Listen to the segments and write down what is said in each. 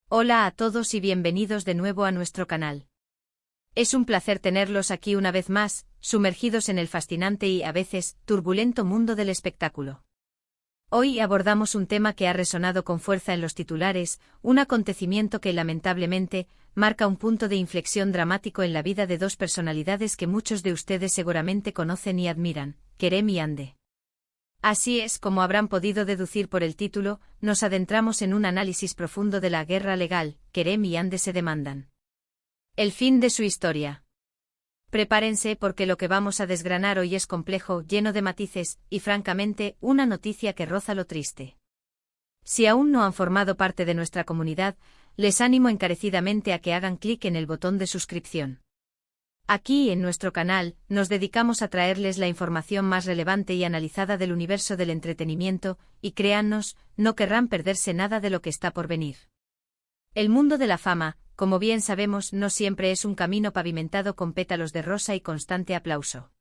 Hola a todos y bienvenidos de nuevo a nuestro canal. Es un placer tenerlos aquí una vez más, sumergidos en el fascinante y, a veces, turbulento mundo del espectáculo. Hoy abordamos un tema que ha resonado con fuerza en los titulares, un acontecimiento que lamentablemente marca un punto de inflexión dramático en la vida de dos personalidades que muchos de ustedes seguramente conocen y admiran, Kerem y Hande. Así es, como habrán podido deducir por el título, nos adentramos en un análisis profundo de la guerra legal. Kerem y Hande se demandan. El fin de su historia. Prepárense porque lo que vamos a desgranar hoy es complejo, lleno de matices, y francamente, una noticia que roza lo triste. Si aún no han formado parte de nuestra comunidad, les animo encarecidamente a que hagan clic en el botón de suscripción. Aquí, en nuestro canal, nos dedicamos a traerles la información más relevante y analizada del universo del entretenimiento, y créannos, no querrán perderse nada de lo que está por venir. El mundo de la fama, como bien sabemos, no siempre es un camino pavimentado con pétalos de rosa y constante aplauso.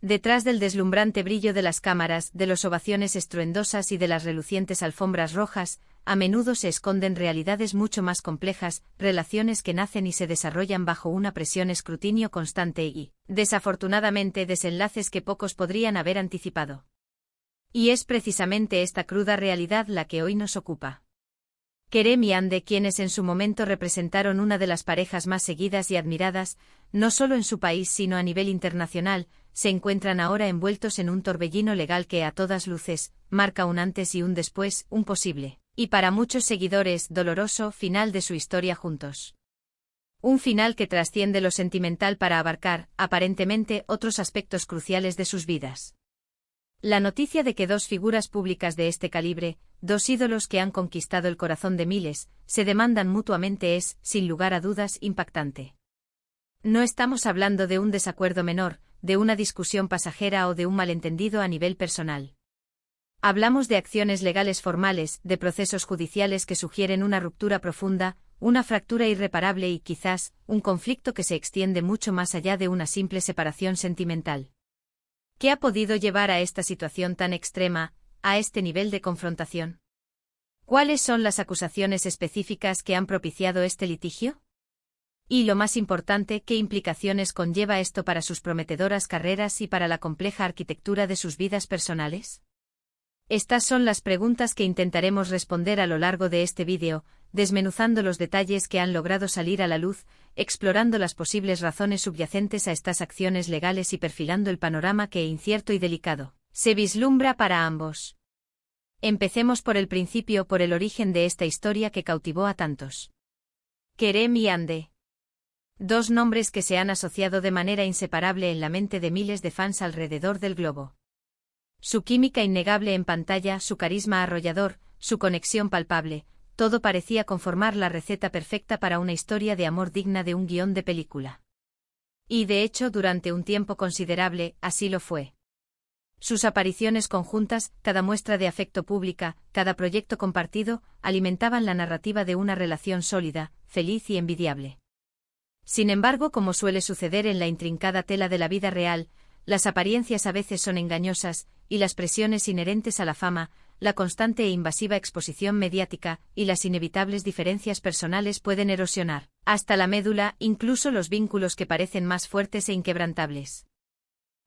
Detrás del deslumbrante brillo de las cámaras, de las ovaciones estruendosas y de las relucientes alfombras rojas, a menudo se esconden realidades mucho más complejas, relaciones que nacen y se desarrollan bajo una presión escrutinio constante y, desafortunadamente, desenlaces que pocos podrían haber anticipado. Y es precisamente esta cruda realidad la que hoy nos ocupa. Kerem y Hande, quienes en su momento representaron una de las parejas más seguidas y admiradas, no solo en su país sino a nivel internacional, se encuentran ahora envueltos en un torbellino legal que a todas luces marca un antes y un después, un posible, y para muchos seguidores, doloroso final de su historia juntos. Un final que trasciende lo sentimental para abarcar, aparentemente, otros aspectos cruciales de sus vidas. La noticia de que dos figuras públicas de este calibre, dos ídolos que han conquistado el corazón de miles, se demandan mutuamente es, sin lugar a dudas, impactante. No estamos hablando de un desacuerdo menor, de una discusión pasajera o de un malentendido a nivel personal. Hablamos de acciones legales formales, de procesos judiciales que sugieren una ruptura profunda, una fractura irreparable y quizás, un conflicto que se extiende mucho más allá de una simple separación sentimental. ¿Qué ha podido llevar a esta situación tan extrema, a este nivel de confrontación? ¿Cuáles son las acusaciones específicas que han propiciado este litigio? Y lo más importante, ¿qué implicaciones conlleva esto para sus prometedoras carreras y para la compleja arquitectura de sus vidas personales? Estas son las preguntas que intentaremos responder a lo largo de este vídeo, desmenuzando los detalles que han logrado salir a la luz, explorando las posibles razones subyacentes a estas acciones legales y perfilando el panorama que, incierto y delicado, se vislumbra para ambos. Empecemos por el principio, por el origen de esta historia que cautivó a tantos. Kerem y Hande. Dos nombres que se han asociado de manera inseparable en la mente de miles de fans alrededor del globo. Su química innegable en pantalla, su carisma arrollador, su conexión palpable, todo parecía conformar la receta perfecta para una historia de amor digna de un guión de película. Y de hecho, durante un tiempo considerable, así lo fue. Sus apariciones conjuntas, cada muestra de afecto pública, cada proyecto compartido, alimentaban la narrativa de una relación sólida, feliz y envidiable. Sin embargo, como suele suceder en la intrincada tela de la vida real, las apariencias a veces son engañosas, y las presiones inherentes a la fama, la constante e invasiva exposición mediática, y las inevitables diferencias personales pueden erosionar, hasta la médula, incluso los vínculos que parecen más fuertes e inquebrantables.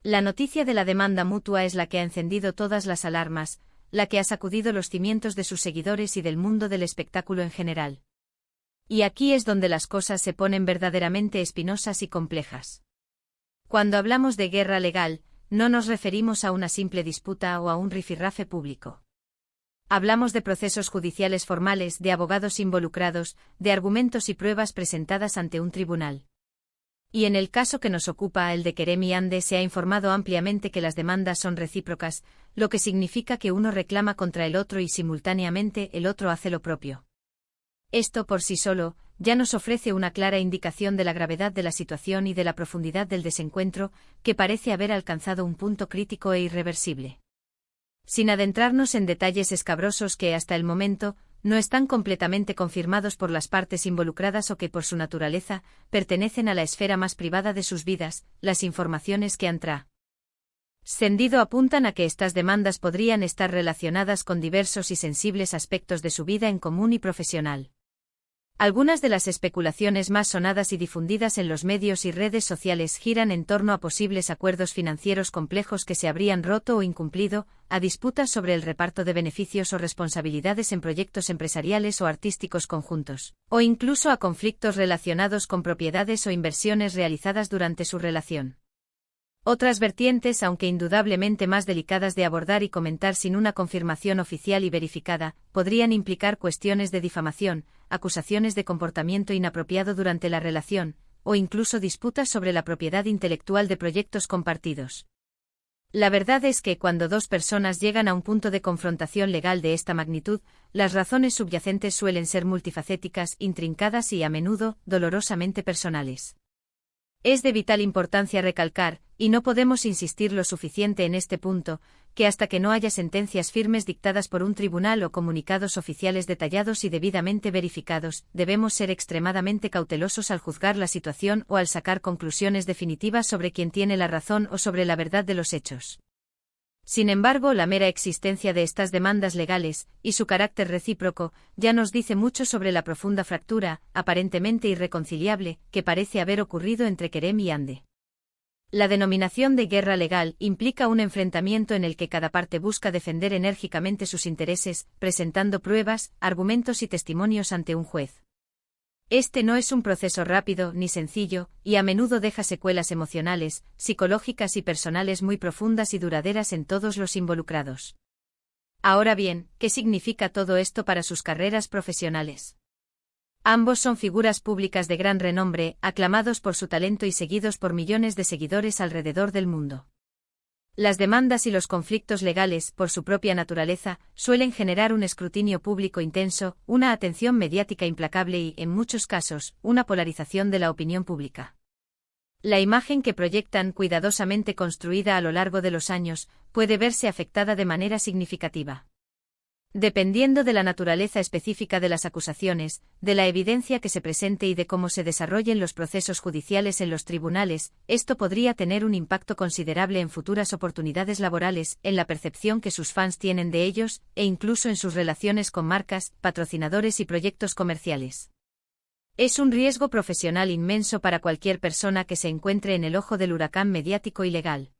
La noticia de la demanda mutua es la que ha encendido todas las alarmas, la que ha sacudido los cimientos de sus seguidores y del mundo del espectáculo en general. Y aquí es donde las cosas se ponen verdaderamente espinosas y complejas. Cuando hablamos de guerra legal, no nos referimos a una simple disputa o a un rifirrafe público. Hablamos de procesos judiciales formales, de abogados involucrados, de argumentos y pruebas presentadas ante un tribunal. Y en el caso que nos ocupa, el de Kerem y Hande, se ha informado ampliamente que las demandas son recíprocas, lo que significa que uno reclama contra el otro y simultáneamente el otro hace lo propio. Esto por sí solo ya nos ofrece una clara indicación de la gravedad de la situación y de la profundidad del desencuentro, que parece haber alcanzado un punto crítico e irreversible. Sin adentrarnos en detalles escabrosos que hasta el momento no están completamente confirmados por las partes involucradas o que por su naturaleza pertenecen a la esfera más privada de sus vidas, las informaciones que han trascendido apuntan a que estas demandas podrían estar relacionadas con diversos y sensibles aspectos de su vida en común y profesional. Algunas de las especulaciones más sonadas y difundidas en los medios y redes sociales giran en torno a posibles acuerdos financieros complejos que se habrían roto o incumplido, a disputas sobre el reparto de beneficios o responsabilidades en proyectos empresariales o artísticos conjuntos, o incluso a conflictos relacionados con propiedades o inversiones realizadas durante su relación. Otras vertientes, aunque indudablemente más delicadas de abordar y comentar sin una confirmación oficial y verificada, podrían implicar cuestiones de difamación, acusaciones de comportamiento inapropiado durante la relación, o incluso disputas sobre la propiedad intelectual de proyectos compartidos. La verdad es que cuando dos personas llegan a un punto de confrontación legal de esta magnitud, las razones subyacentes suelen ser multifacéticas, intrincadas y, a menudo, dolorosamente personales. Es de vital importancia recalcar, y no podemos insistir lo suficiente en este punto, que hasta que no haya sentencias firmes dictadas por un tribunal o comunicados oficiales detallados y debidamente verificados, debemos ser extremadamente cautelosos al juzgar la situación o al sacar conclusiones definitivas sobre quién tiene la razón o sobre la verdad de los hechos. Sin embargo, la mera existencia de estas demandas legales, y su carácter recíproco, ya nos dice mucho sobre la profunda fractura, aparentemente irreconciliable, que parece haber ocurrido entre Kerem y Hande. La denominación de guerra legal implica un enfrentamiento en el que cada parte busca defender enérgicamente sus intereses, presentando pruebas, argumentos y testimonios ante un juez. Este no es un proceso rápido ni sencillo, y a menudo deja secuelas emocionales, psicológicas y personales muy profundas y duraderas en todos los involucrados. Ahora bien, ¿qué significa todo esto para sus carreras profesionales? Ambos son figuras públicas de gran renombre, aclamados por su talento y seguidos por millones de seguidores alrededor del mundo. Las demandas y los conflictos legales, por su propia naturaleza, suelen generar un escrutinio público intenso, una atención mediática implacable y, en muchos casos, una polarización de la opinión pública. La imagen que proyectan, cuidadosamente construida a lo largo de los años, puede verse afectada de manera significativa. Dependiendo de la naturaleza específica de las acusaciones, de la evidencia que se presente y de cómo se desarrollen los procesos judiciales en los tribunales, esto podría tener un impacto considerable en futuras oportunidades laborales, en la percepción que sus fans tienen de ellos, e incluso en sus relaciones con marcas, patrocinadores y proyectos comerciales. Es un riesgo profesional inmenso para cualquier persona que se encuentre en el ojo del huracán mediático y legal.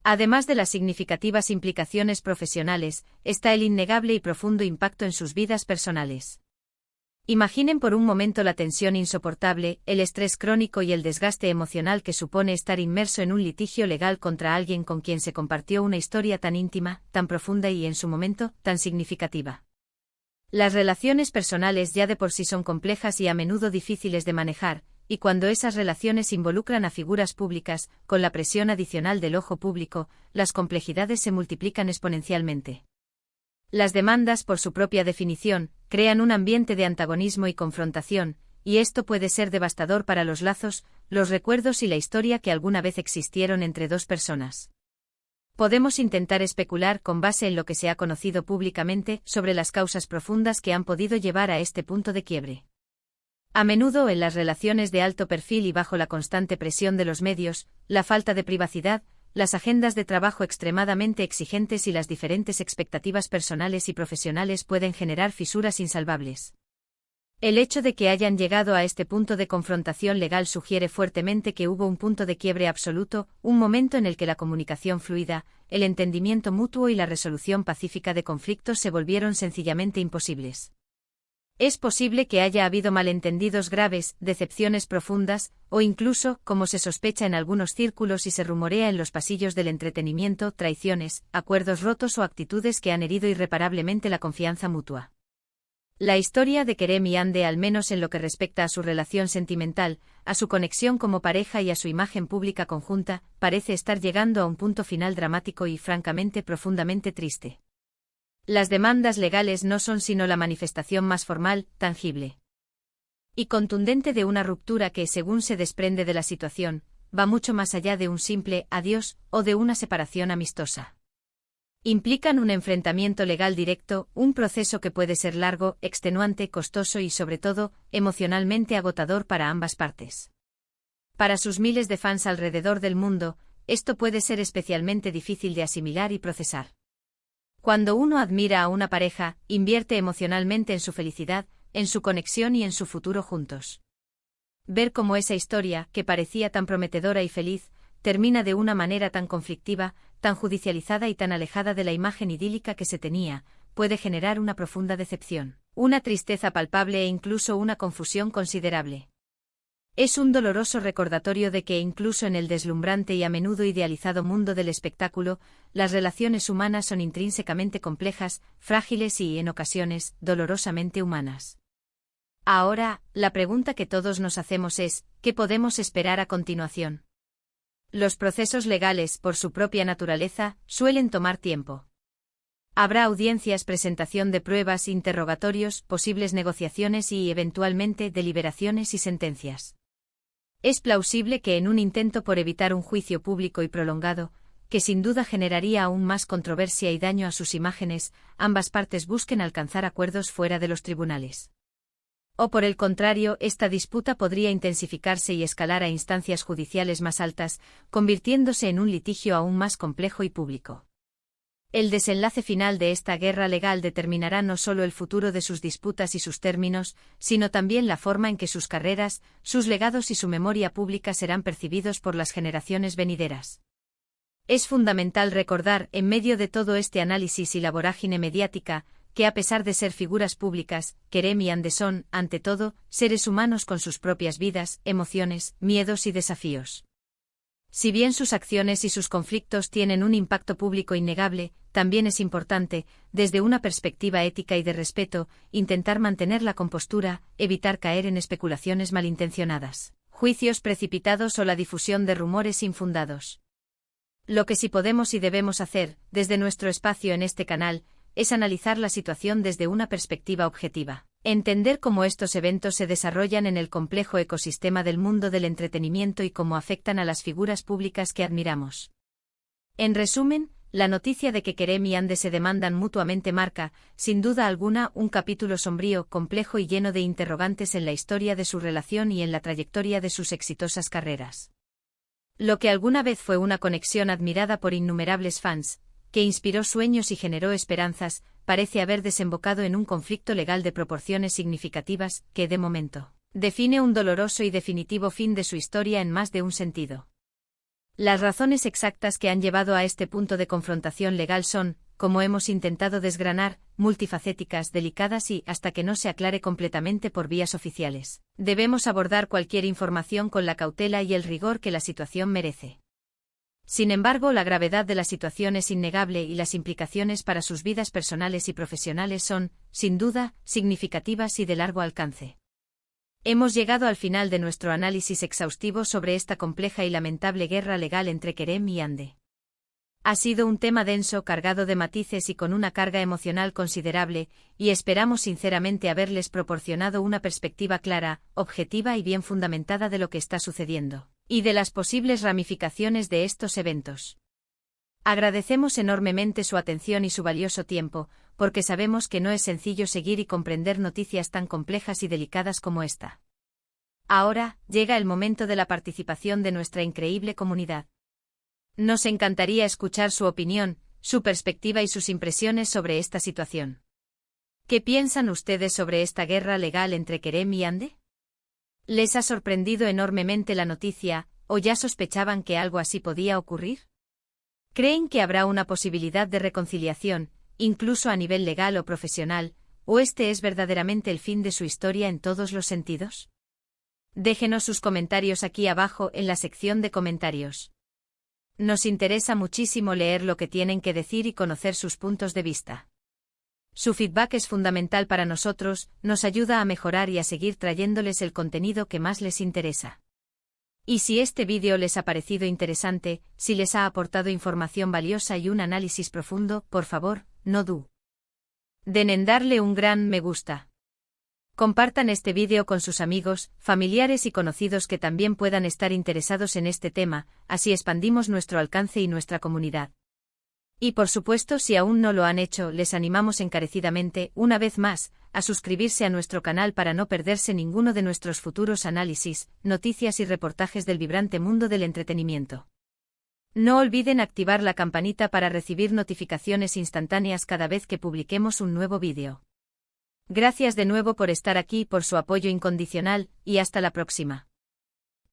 Además de las significativas implicaciones profesionales, está el innegable y profundo impacto en sus vidas personales. Imaginen por un momento la tensión insoportable, el estrés crónico y el desgaste emocional que supone estar inmerso en un litigio legal contra alguien con quien se compartió una historia tan íntima, tan profunda y, en su momento, tan significativa. Las relaciones personales ya de por sí son complejas y a menudo difíciles de manejar, y cuando esas relaciones involucran a figuras públicas, con la presión adicional del ojo público, las complejidades se multiplican exponencialmente. Las demandas, por su propia definición, crean un ambiente de antagonismo y confrontación, y esto puede ser devastador para los lazos, los recuerdos y la historia que alguna vez existieron entre dos personas. Podemos intentar especular con base en lo que se ha conocido públicamente sobre las causas profundas que han podido llevar a este punto de quiebre. A menudo en las relaciones de alto perfil y bajo la constante presión de los medios, la falta de privacidad, las agendas de trabajo extremadamente exigentes y las diferentes expectativas personales y profesionales pueden generar fisuras insalvables. El hecho de que hayan llegado a este punto de confrontación legal sugiere fuertemente que hubo un punto de quiebre absoluto, un momento en el que la comunicación fluida, el entendimiento mutuo y la resolución pacífica de conflictos se volvieron sencillamente imposibles. Es posible que haya habido malentendidos graves, decepciones profundas, o incluso, como se sospecha en algunos círculos y se rumorea en los pasillos del entretenimiento, traiciones, acuerdos rotos o actitudes que han herido irreparablemente la confianza mutua. La historia de Kerem y Hande, al menos en lo que respecta a su relación sentimental, a su conexión como pareja y a su imagen pública conjunta, parece estar llegando a un punto final dramático y, francamente, profundamente triste. Las demandas legales no son sino la manifestación más formal, tangible y contundente de una ruptura que, según se desprende de la situación, va mucho más allá de un simple adiós o de una separación amistosa. Implican un enfrentamiento legal directo, un proceso que puede ser largo, extenuante, costoso y, sobre todo, emocionalmente agotador para ambas partes. Para sus miles de fans alrededor del mundo, esto puede ser especialmente difícil de asimilar y procesar. Cuando uno admira a una pareja, invierte emocionalmente en su felicidad, en su conexión y en su futuro juntos. Ver cómo esa historia, que parecía tan prometedora y feliz, termina de una manera tan conflictiva, tan judicializada y tan alejada de la imagen idílica que se tenía, puede generar una profunda decepción, una tristeza palpable e incluso una confusión considerable. Es un doloroso recordatorio de que incluso en el deslumbrante y a menudo idealizado mundo del espectáculo, las relaciones humanas son intrínsecamente complejas, frágiles y, en ocasiones, dolorosamente humanas. Ahora, la pregunta que todos nos hacemos es, ¿qué podemos esperar a continuación? Los procesos legales, por su propia naturaleza, suelen tomar tiempo. Habrá audiencias, presentación de pruebas, interrogatorios, posibles negociaciones y, eventualmente, deliberaciones y sentencias. Es plausible que en un intento por evitar un juicio público y prolongado, que sin duda generaría aún más controversia y daño a sus imágenes, ambas partes busquen alcanzar acuerdos fuera de los tribunales. O por el contrario, esta disputa podría intensificarse y escalar a instancias judiciales más altas, convirtiéndose en un litigio aún más complejo y público. El desenlace final de esta guerra legal determinará no solo el futuro de sus disputas y sus términos, sino también la forma en que sus carreras, sus legados y su memoria pública serán percibidos por las generaciones venideras. Es fundamental recordar, en medio de todo este análisis y la vorágine mediática, que a pesar de ser figuras públicas, Kerem y Ande son, ante todo, seres humanos con sus propias vidas, emociones, miedos y desafíos. Si bien sus acciones y sus conflictos tienen un impacto público innegable, también es importante, desde una perspectiva ética y de respeto, intentar mantener la compostura, evitar caer en especulaciones malintencionadas, juicios precipitados o la difusión de rumores infundados. Lo que sí podemos y debemos hacer, desde nuestro espacio en este canal, es analizar la situación desde una perspectiva objetiva. Entender cómo estos eventos se desarrollan en el complejo ecosistema del mundo del entretenimiento y cómo afectan a las figuras públicas que admiramos. En resumen, la noticia de que Kerem y Ande se demandan mutuamente marca, sin duda alguna, un capítulo sombrío, complejo y lleno de interrogantes en la historia de su relación y en la trayectoria de sus exitosas carreras. Lo que alguna vez fue una conexión admirada por innumerables fans, que inspiró sueños y generó esperanzas, parece haber desembocado en un conflicto legal de proporciones significativas, que, de momento, define un doloroso y definitivo fin de su historia en más de un sentido. Las razones exactas que han llevado a este punto de confrontación legal son, como hemos intentado desgranar, multifacéticas, delicadas y, hasta que no se aclare completamente por vías oficiales, debemos abordar cualquier información con la cautela y el rigor que la situación merece. Sin embargo, la gravedad de la situación es innegable y las implicaciones para sus vidas personales y profesionales son, sin duda, significativas y de largo alcance. Hemos llegado al final de nuestro análisis exhaustivo sobre esta compleja y lamentable guerra legal entre Kerem y Ande. Ha sido un tema denso, cargado de matices y con una carga emocional considerable, y esperamos sinceramente haberles proporcionado una perspectiva clara, objetiva y bien fundamentada de lo que está sucediendo, y de las posibles ramificaciones de estos eventos. Agradecemos enormemente su atención y su valioso tiempo, porque sabemos que no es sencillo seguir y comprender noticias tan complejas y delicadas como esta. Ahora, llega el momento de la participación de nuestra increíble comunidad. Nos encantaría escuchar su opinión, su perspectiva y sus impresiones sobre esta situación. ¿Qué piensan ustedes sobre esta guerra legal entre Kerem y Ande? ¿Les ha sorprendido enormemente la noticia, o ya sospechaban que algo así podía ocurrir? ¿Creen que habrá una posibilidad de reconciliación, incluso a nivel legal o profesional, o este es verdaderamente el fin de su historia en todos los sentidos? Déjenos sus comentarios aquí abajo en la sección de comentarios. Nos interesa muchísimo leer lo que tienen que decir y conocer sus puntos de vista. Su feedback es fundamental para nosotros, nos ayuda a mejorar y a seguir trayéndoles el contenido que más les interesa. Y si este vídeo les ha parecido interesante, si les ha aportado información valiosa y un análisis profundo, por favor, no duden en darle un gran me gusta. Compartan este vídeo con sus amigos, familiares y conocidos que también puedan estar interesados en este tema, así expandimos nuestro alcance y nuestra comunidad. Y por supuesto, si aún no lo han hecho, les animamos encarecidamente, una vez más, a suscribirse a nuestro canal para no perderse ninguno de nuestros futuros análisis, noticias y reportajes del vibrante mundo del entretenimiento. No olviden activar la campanita para recibir notificaciones instantáneas cada vez que publiquemos un nuevo vídeo. Gracias de nuevo por estar aquí, por su apoyo incondicional, y hasta la próxima.